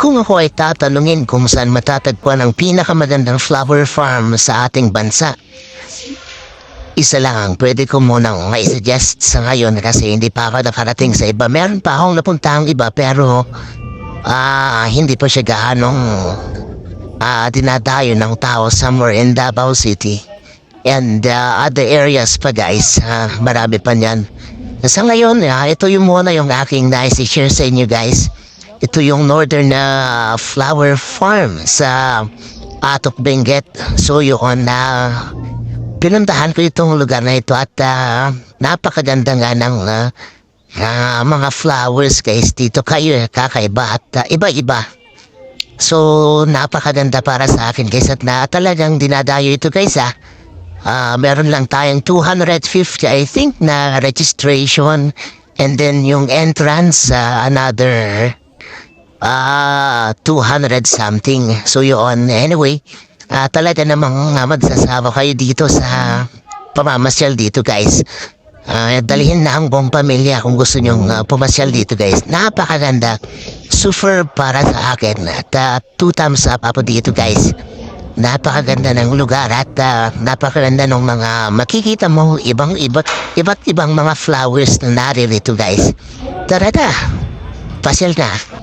Kung ako ay tatanungin kung saan matatagpuan ang pinakamagandang flower farm sa ating bansa, isa lang ang pwede ko munang mai-suggest sa ngayon kasi hindi pa ako nakarating sa iba. Meron pa akong napuntahang iba pero hindi pa siya gaanong dinadayo ng tao somewhere in Davao City. And other areas pa guys, marami pa niyan. Sa ngayon, ito yung muna yung aking nais-share sa inyo guys. Ito yung Northern Flower Farm sa Atok Benguet. So yun, pinuntahan ko itong lugar na ito at napakaganda nga ng mga flowers guys dito. Kayo kakaiba at iba-iba. So napakaganda para sa akin guys at talagang dinadayo ito guys meron lang tayong 250 I think na registration and then yung entrance another 200 something. So yun, anyway, talaga namang magsasama kayo dito sa pamamasyal dito guys. Dalhin na ang buong pamilya kung gusto nyong pumasyal dito guys. Napakaganda, super para sa akin at 2 thumbs up ako dito guys. Napakaganda ng lugar at napakaganda ng mga makikita mo iba't ibang mga flowers na naririto guys. Tara na, pasyal na.